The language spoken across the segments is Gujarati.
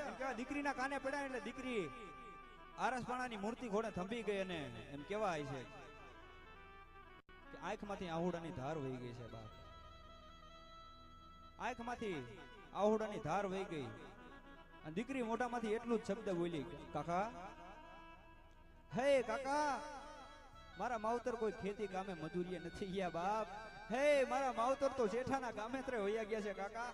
એમ કહેવાય દીકરીના કાને પડ્યા એટલે દીકરી આરસપાણાની મૂર્તિ ઘોડે થંભી ગઈ અને એમ કહેવાય છે કે આંખમાંથી આહુડાની ધાર વહી ગઈ છે બાપ. આંખમાંથી આહુડાની ધાર વહી ગઈ અને દીકરી મોઢામાંથી એટલું જ શબ્દ બોલી, કાકા, હે કાકા, મારા માવતર કોઈ ખેતી કામે મજૂરીએ નથી ગયા બાપ. હે મારા માવતર તો જેઠાના ગામે ત્રે હોયા ગયા છે કાકા.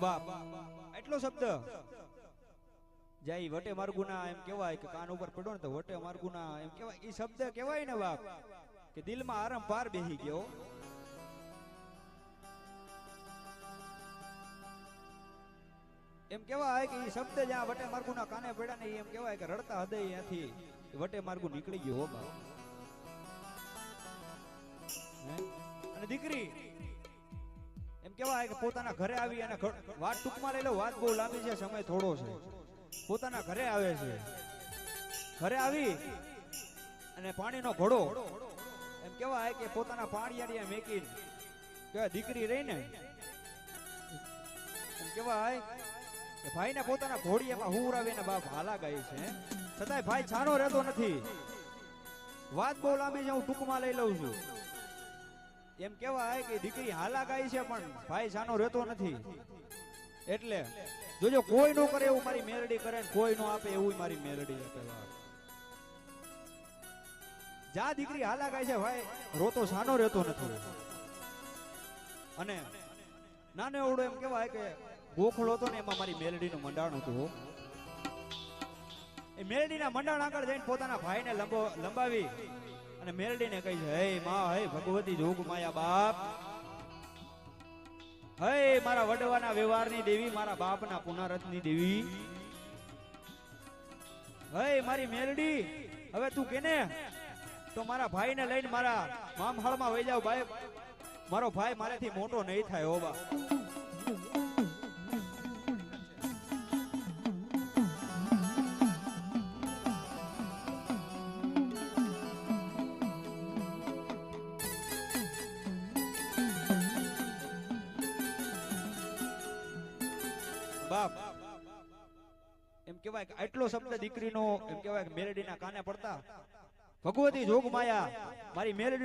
બાપ એટલો શબ્દ જાય વટે માર્ગુના એમ કહેવાય કે કાન ઉપર પડ્યો ને તો વટે માર્ગુના એમ કહેવાય એ શબ્દ કહેવાય ને બાપ કે દિલમાં આરામ પાર બેહી ગયો. એમ કહેવાય કે એ શબ્દ જ્યાં વટે માર્ગુના કાને પડ્યા ને એમ કહેવાય કે રડતા હૃદય ત્યાંથી વટે માર્ગુ નીકળી ગયો હો બાપ. અને દીકરી એમ કહેવાય કે પોતાના ઘરે આવી અને વાત ટૂંકમાં લઈ લો, વાત બહુ લાંબી છે, સમય થોડો છે. પોતાના ઘરે આવે છે, ઘરે આવી અને પાણીનો ઘોડો એમ કહેવાય કે પોતાના પાણીયાડિયા મેકીને કહેવાય દીકરી રહીને એમ કહેવાય કે ભાઈને પોતાના ઘોડિયામાં હુરાવીને બાપ હાલા ગાય છે. છતાંય ભાઈ છાનો રહેતો નથી. વાત બહુ લાંબી છે, હું ટૂંકમાં લઈ લઉં છું. એમ કહેવાય કે દીકરી હાલા ગાય છે પણ ભાઈ છાનો રહેતો નથી. એટલે જોજો કોઈ નો કરે એવું મારી મેરડી કરે ને કોઈ નો આપે એવું મારી મેરડી આપે. જા દીકરી હાલા ગાય છે ભાઈ રોતો છાનો રહેતો નથી. અને નાનો એવડો એમ કહેવાય કે ગોખલો હતો ને એમાં મારી મેરડીનું મંડાણ હતું. એ મેરડીના મંડાણ આગળ જઈને પોતાના ભાઈને લંબાવી અને મેરડીને કહી છે, હે માં, હે ભગવતી જોગ માયા બાપ, હે મારા વડવાના વ્યવહારની દેવી, મારા બાપના પુનરથની દેવી, હે મારી મેરડી, હવે તું કેને તો મારા ભાઈને લઈને મારા મામહાળમાં વહી જાવ. ભાઈ મારો ભાઈ મારાથી મોટો નહીં થાય હો બા. બાપ એમ કહેવાય કે આટલો શબ્દ દીકરીનો એમ કહેવાય કે મેરડીના કાને પડતા ભગવતી જોગ માયા મારી મેરડી